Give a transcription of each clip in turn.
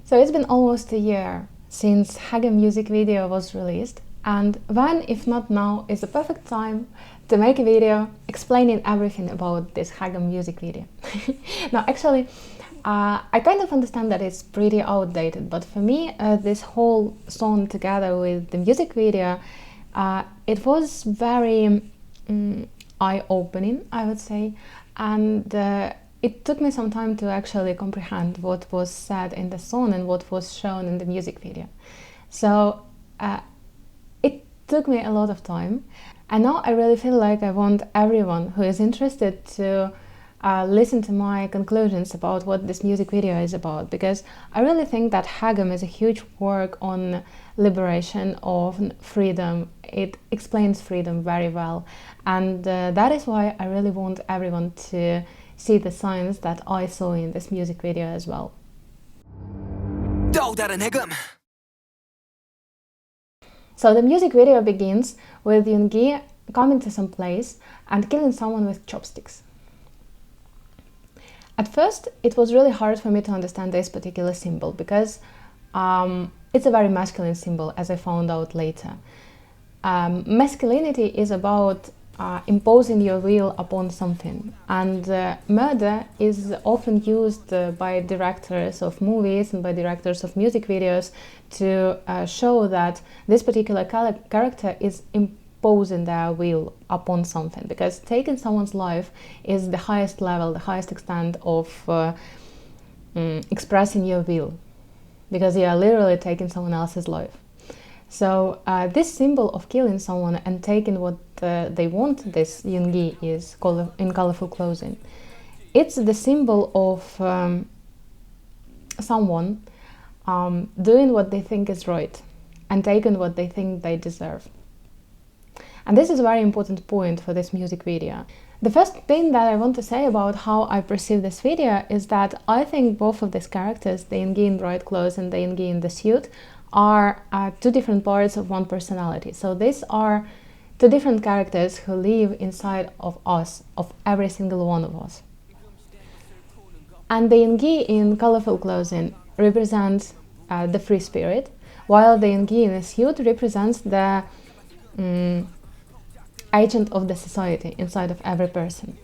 So it's been almost a year since Haegeum music video was released, and when, if not now, is the perfect time to make a video explaining everything about this Haegeum music video. Now, actually, I kind of understand that it's pretty outdated, but for me, this whole song together with the music video, it was very eye-opening, I would say, and it took me some time to actually comprehend what was said in the song and what was shown in the music video. So it took me a lot of time, and now I really feel like I want everyone who is interested to listen to my conclusions about what this music video is about, because I really think that Haegeum is a huge work on liberation of freedom. It explains freedom very well, and that is why I really want everyone to see the signs that I saw in this music video as well. So the music video begins with Yoongi coming to some place and killing someone with chopsticks. At first, it was really hard for me to understand this particular symbol because it's a very masculine symbol, as I found out later. Masculinity is about imposing your will upon something, and murder is often used by directors of movies and by directors of music videos to show that this particular character is imposing their will upon something, because taking someone's life is the highest level, the highest extent of expressing your will, because you are literally taking someone else's life. So this symbol of killing someone and taking what they want, this Yoongi is in colorful clothing, it's the symbol of someone doing what they think is right and taking what they think they deserve. And this is a very important point for this music video. The first thing that I want to say about how I perceive this video is that I think both of these characters, the Yoongi in bright clothes and the Yoongi in the suit, are two different parts of one personality. So these are two different characters who live inside of us, of every single one of us. And the Yoongi in colorful clothing represents the free spirit, while the Yoongi in a suit represents the agent of the society inside of every person.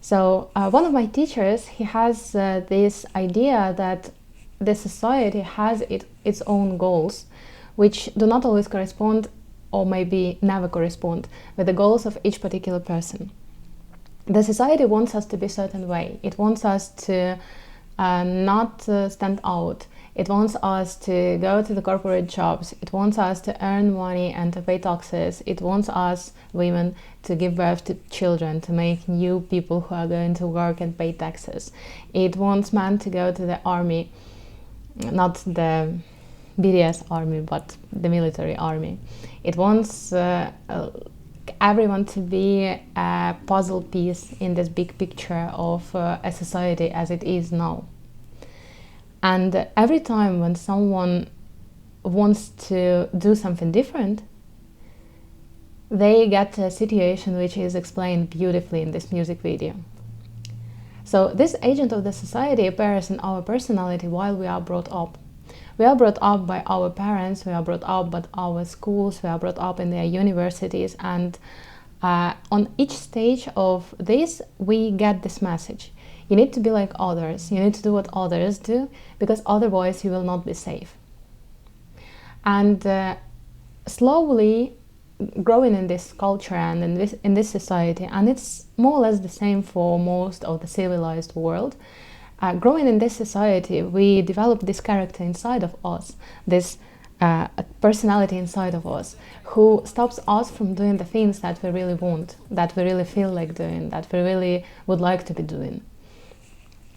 So one of my teachers, he has this idea that the society has its own goals, which do not always correspond, or maybe never correspond, with the goals of each particular person. The society wants us to be a certain way. It wants us to not stand out. It wants us to go to the corporate jobs. It wants us to earn money and to pay taxes. It wants us, women, to give birth to children, to make new people who are going to work and pay taxes. It wants men to go to the army, not the BDS army, but the military army. It wants everyone to be a puzzle piece in this big picture of a society as it is now. And every time when someone wants to do something different, they get a situation which is explained beautifully in this music video. So this agent of the society appears in our personality while we are brought up. We are brought up by our parents, we are brought up by our schools, we are brought up in their universities, and on each stage of this we get this message. You need to be like others, you need to do what others do, because otherwise you will not be safe. And slowly growing in this culture and in this society, and it's more or less the same for most of the civilized world, growing in this society, we develop this character inside of us, this personality inside of us, who stops us from doing the things that we really want, that we really feel like doing, that we really would like to be doing.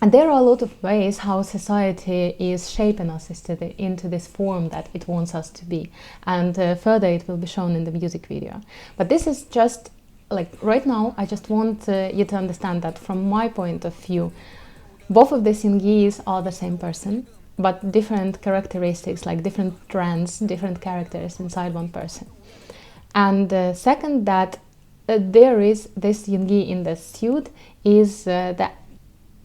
And there are a lot of ways how society is shaping us into this form that it wants us to be. And further it will be shown in the music video. But this is just, like, right now, I just want you to understand that from my point of view, both of these Yoongis are the same person, but different characteristics, like different trends, different characters inside one person. And second, that there is this Yoongi in the suit is the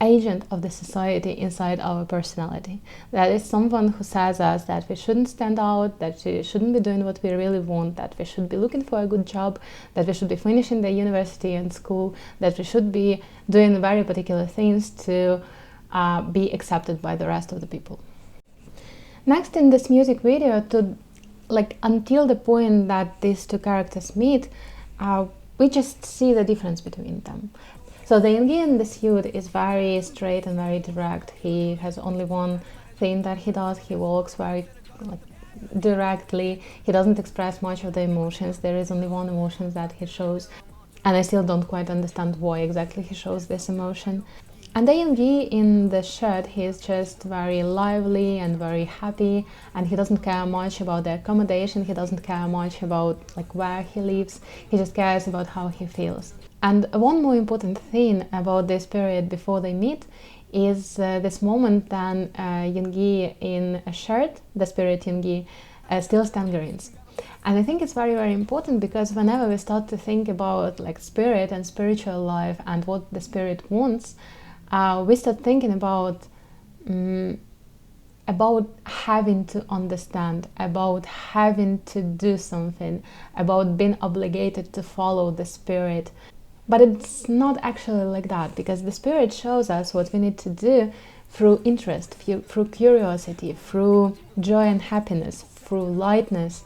agent of the society inside our personality. That is someone who says us that we shouldn't stand out, that we shouldn't be doing what we really want, that we should be looking for a good job, that we should be finishing the university and school, that we should be doing very particular things to be accepted by the rest of the people. Next, in this music video, until the point that these two characters meet, we just see the difference between them. So the Yoongi in this youth is very straight and very direct. He has only one thing that he does. He walks very directly. He doesn't express much of the emotions. There is only one emotion that he shows. And I still don't quite understand why exactly he shows this emotion. And the Yoongi in the shirt, he is just very lively and very happy, and he doesn't care much about the accommodation. He doesn't care much about where he lives. He just cares about how he feels. And one more important thing about this period before they meet is this moment then Yoongi in a shirt, the spirit Yoongi, steals tangerines. And I think it's very, very important, because whenever we start to think about spirit and spiritual life and what the spirit wants, we start thinking about having to understand, about having to do something, about being obligated to follow the spirit. But it's not actually like that, because the spirit shows us what we need to do through interest, through curiosity, through joy and happiness, through lightness,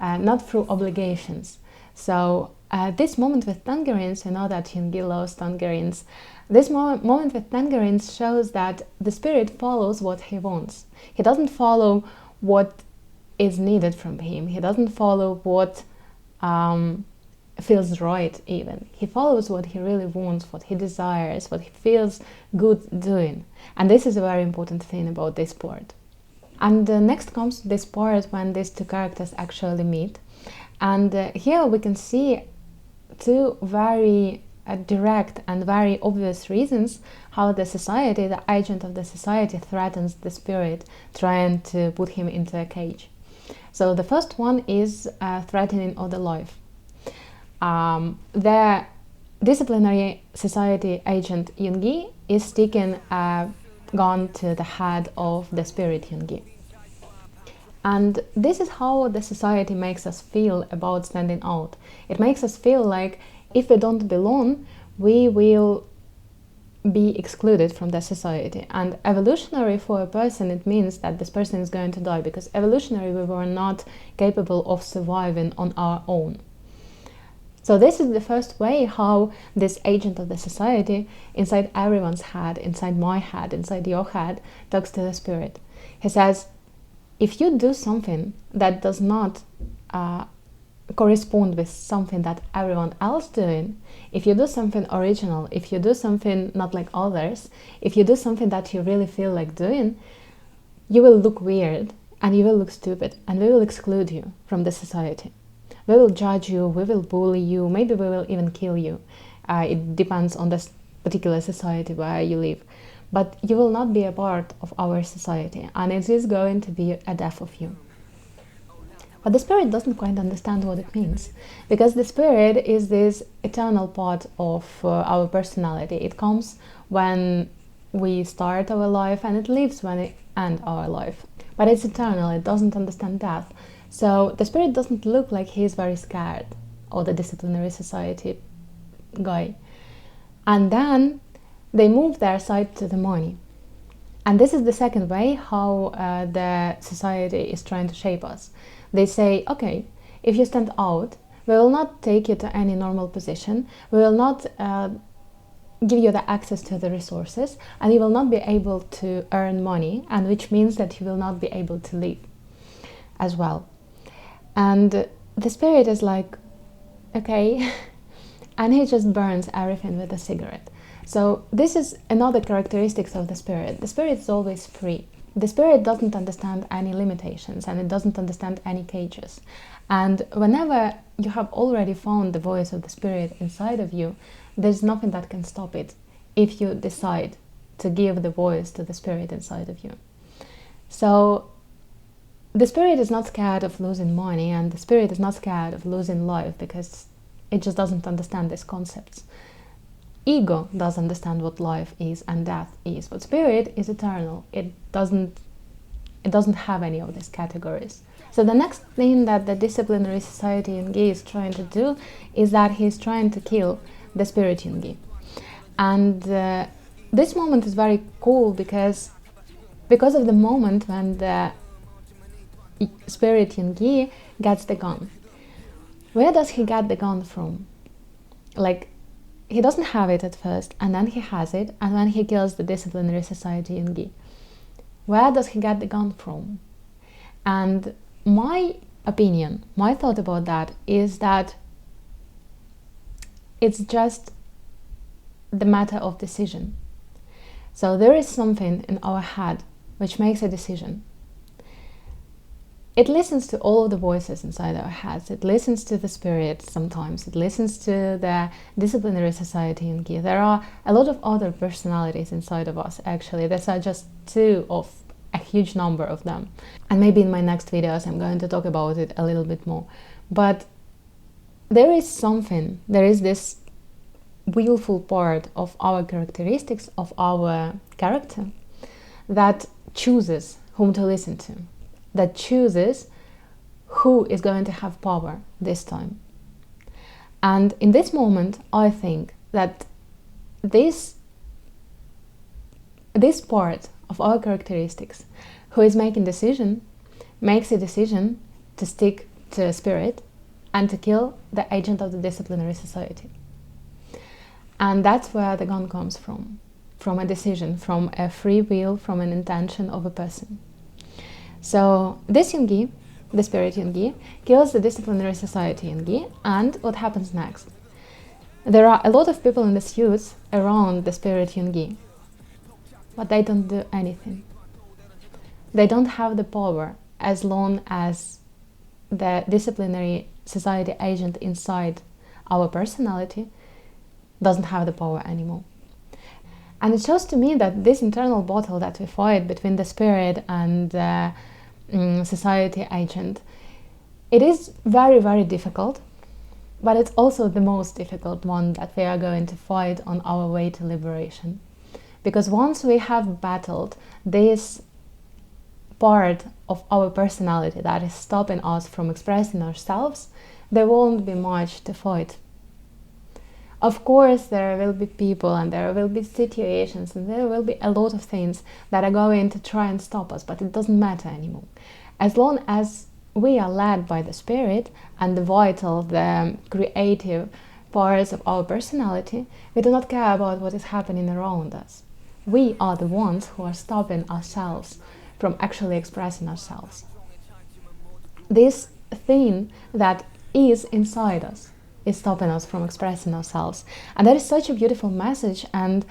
not through obligations. So this moment with tangerines, we know that Yoongi loves tangerines. This moment with tangerines shows that the spirit follows what he wants. He doesn't follow what is needed from him. He doesn't follow what feels right even. He follows what he really wants, what he desires, what he feels good doing. And this is a very important thing about this part. And next comes this part when these two characters actually meet. And here we can see two very direct and very obvious reasons how the society, the agent of the society, threatens the spirit, trying to put him into a cage. So the first one is threatening of the life. The disciplinary society agent Yoongi is sticking a gun to the head of the spirit Yoongi. And this is how the society makes us feel about standing out. It makes us feel like if we don't belong, we will be excluded from the society. And evolutionary for a person, it means that this person is going to die, because evolutionary we were not capable of surviving on our own. So this is the first way how this agent of the society, inside everyone's head, inside my head, inside your head, talks to the spirit. He says, if you do something that does not correspond with something that everyone else doing, if you do something original, if you do something not like others, if you do something that you really feel like doing, you will look weird and you will look stupid, and we will exclude you from the society. We will judge you, we will bully you, maybe we will even kill you. It depends on this particular society where you live. But you will not be a part of our society, and it is going to be a death of you. But the spirit doesn't quite understand what it means, because the spirit is this eternal part of our personality. It comes when we start our life, and it leaves when we end our life. But it's eternal, it doesn't understand death. So the spirit doesn't look like he is very scared, or the disciplinary society guy. And then they move their side to the money. And this is the second way how the society is trying to shape us. They say, okay, if you stand out, we will not take you to any normal position, we will not give you the access to the resources, and you will not be able to earn money, and which means that you will not be able to live as well. And the spirit is like, okay, and he just burns everything with a cigarette. So this is another characteristic of the spirit. The spirit is always free. The spirit doesn't understand any limitations, and it doesn't understand any cages. And whenever you have already found the voice of the spirit inside of you, there's nothing that can stop it if you decide to give the voice to the spirit inside of you. So the spirit is not scared of losing money, and the spirit is not scared of losing life, because it just doesn't understand these concepts. ego does understand what life is and death is, but spirit is eternal. It doesn't have any of these categories. So the next thing that the disciplinary society Yoongi is trying to do is that he's trying to kill the spirit Yoongi. And this moment is very cool because of the moment when the spirit Yoongi gets the gun. Where does he get the gun from? Like, he doesn't have it at first, and then he has it, and then he kills the disciplinary society Yoongi. Where does he get the gun from? And my opinion, my thought about that is that it's just the matter of decision. So there is something in our head which makes a decision. It listens to all of the voices inside our heads. It listens to the spirit sometimes. It listens to the disciplinary society Yoongi. There are a lot of other personalities inside of us, actually. These are just two of a huge number of them. And maybe in my next videos I'm going to talk about it a little bit more. But there is something, there is this willful part of our characteristics, of our character, that chooses whom to listen to, that chooses who is going to have power this time. And in this moment, I think that this part of our characteristics, who is making decision, makes a decision to stick to spirit and to kill the agent of the disciplinary society. And that's where the gun comes from a decision, from a free will, from an intention of a person. So this Yoongi, the spirit Yoongi, kills the disciplinary society Yoongi, and what happens next? There are a lot of people in the suits around the spirit Yoongi, but they don't do anything. They don't have the power as long as the disciplinary society agent inside our personality doesn't have the power anymore. And it shows to me that this internal battle that we fight between the spirit and the society agent, it is very, very difficult, but it's also the most difficult one that we are going to fight on our way to liberation. Because once we have battled this part of our personality that is stopping us from expressing ourselves, there won't be much to fight. Of course, there will be people and there will be situations and there will be a lot of things that are going to try and stop us, but it doesn't matter anymore. As long as we are led by the spirit and the vital, the creative parts of our personality, we do not care about what is happening around us. We are the ones who are stopping ourselves from actually expressing ourselves. This thing that is inside us is stopping us from expressing ourselves. And that is such a beautiful message, and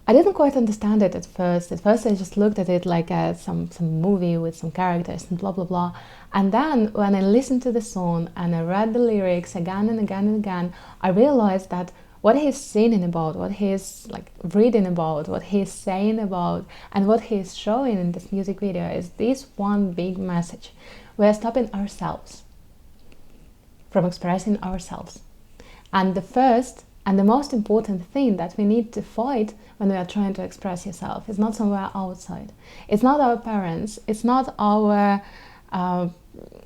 I didn't quite understand it at first. At first I just looked at it like some movie with some characters and blah blah blah. And then when I listened to the song and I read the lyrics again and again and again, I realized that what he's singing about, what he's like reading about, what he's saying about, and what he's showing in this music video is this one big message. We're stopping ourselves from expressing ourselves. And the first and the most important thing that we need to fight when we are trying to express yourself is not somewhere outside. It's not our parents, it's not our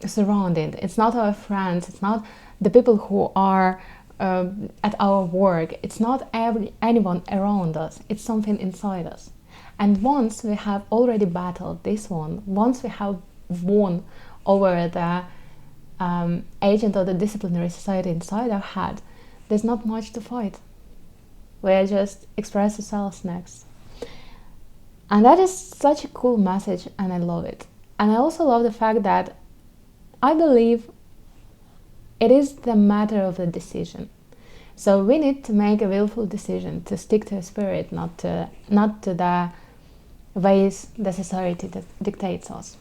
surrounding, it's not our friends, it's not the people who are at our work, it's not anyone around us, it's something inside us. And once we have already battled this one, once we have won over the agent of the disciplinary society inside our head, there's not much to fight. We just express ourselves next. And that is such a cool message, and I love it. And I also love the fact that I believe it is the matter of the decision. So we need to make a willful decision to stick to a spirit, not to the ways the society dictates us.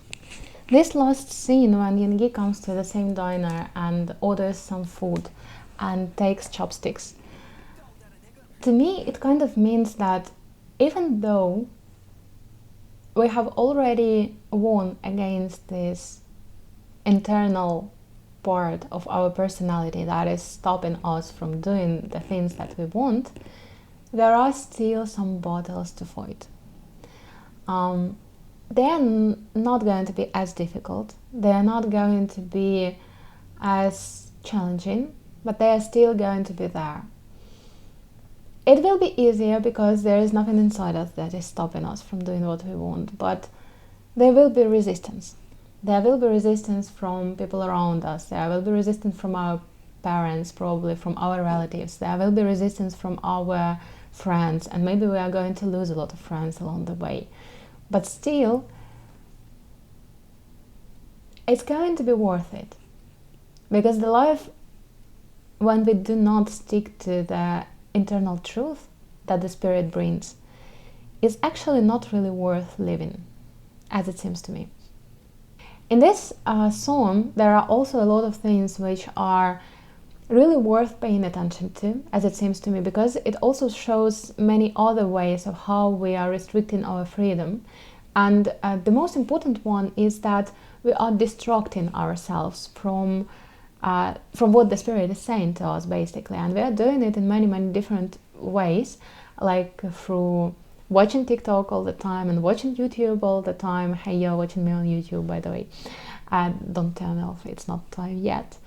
This last scene when Yoongi comes to the same diner and orders some food and takes chopsticks, to me it kind of means that even though we have already won against this internal part of our personality that is stopping us from doing the things that we want, there are still some battles to fight. They are not going to be as difficult. They are not going to be as challenging, but they are still going to be there. It will be easier because there is nothing inside us that is stopping us from doing what we want, but there will be resistance. There will be resistance from people around us. There will be resistance from our parents, probably from our relatives. There will be resistance from our friends, and maybe we are going to lose a lot of friends along the way. But still, it's going to be worth it. Because the life, when we do not stick to the internal truth that the spirit brings, is actually not really worth living, as it seems to me. In this song, there are also a lot of things which are really worth paying attention to, as it seems to me, because it also shows many other ways of how we are restricting our freedom. And the most important one is that we are distracting ourselves from what the spirit is saying to us, basically. And we are doing it in many, many different ways, like through watching TikTok all the time and watching YouTube all the time. Hey, you're watching me on YouTube, by the way. Don't turn off, it's not time yet.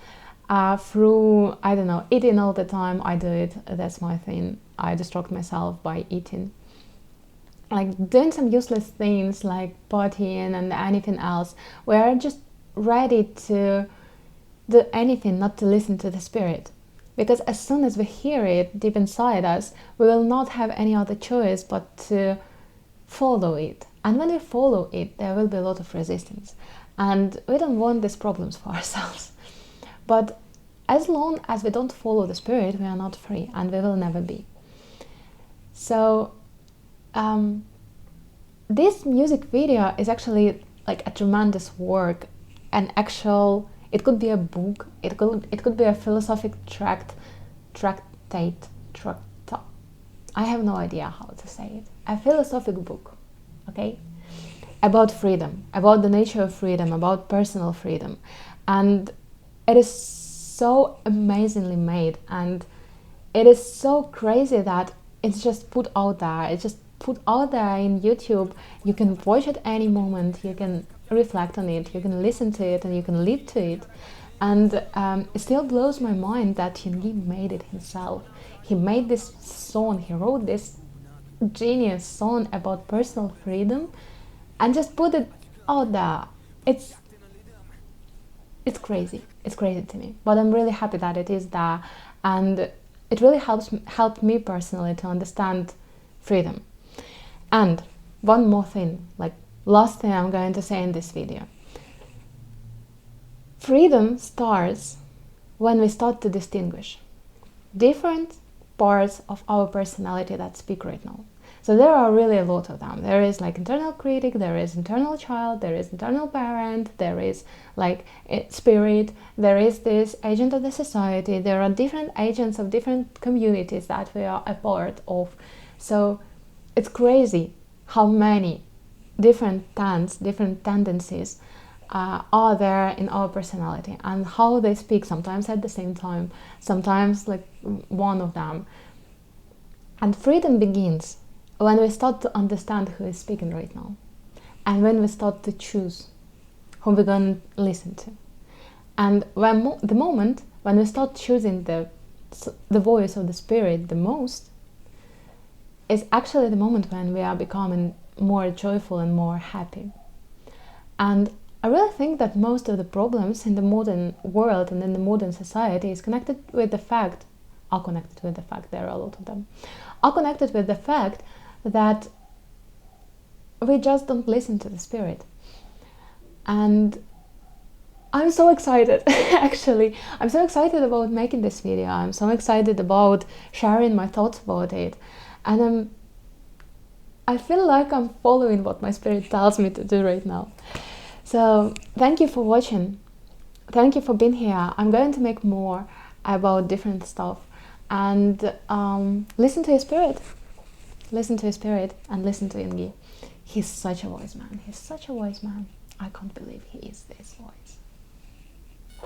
Through, I don't know, eating all the time. I do it, that's my thing. I distract myself by eating. Like doing some useless things like partying and anything else. We are just ready to do anything not to listen to the spirit. Because as soon as we hear it deep inside us, we will not have any other choice but to follow it. And when we follow it, there will be a lot of resistance. And we don't want these problems for ourselves. But as long as we don't follow the spirit, we are not free, and we will never be. So this music video is actually like a tremendous work, an actual. It could be a book. It could be a philosophic tractate. I have no idea how to say it. A philosophic book, okay, about freedom, about the nature of freedom, about personal freedom, and it is so amazingly made, and it is so crazy that it's just put out there. It's just put out there in YouTube. You can watch it any moment. You can reflect on it, you can listen to it, and you can live to it. And it still blows my mind that Yoongi made it himself. He made this song, he wrote this genius song about personal freedom and just put it out there. It's crazy. It's crazy to me. But I'm really happy that it is there, and it really helped me personally to understand freedom. And one more thing, like last thing I'm going to say in this video. Freedom starts when we start to distinguish different parts of our personality that speak right now. So there are really a lot of them. There is like internal critic, there is internal child, there is internal parent, there is like spirit, there is this agent of the society, there are different agents of different communities that we are a part of. So it's crazy how many different tendencies are there in our personality, and how they speak sometimes at the same time, sometimes like one of them. And freedom begins when we start to understand who is speaking right now, and when we start to choose who we're going to listen to. And when the moment when we start choosing the voice of the spirit the most is actually the moment when we are becoming more joyful and more happy. And I really think that most of the problems in the modern world and in the modern society are connected with the fact, there are a lot of them, are connected with the fact that we just don't listen to the spirit. And I'm so excited, actually. I'm so excited about making this video. I'm so excited about sharing my thoughts about it. And I feel like I'm following what my spirit tells me to do right now. So thank you for watching. Thank you for being here. I'm going to make more about different stuff. And listen to your spirit. Listen to your spirit and listen to Yoongi. He's such a wise man. He's such a wise man. I can't believe he is this wise.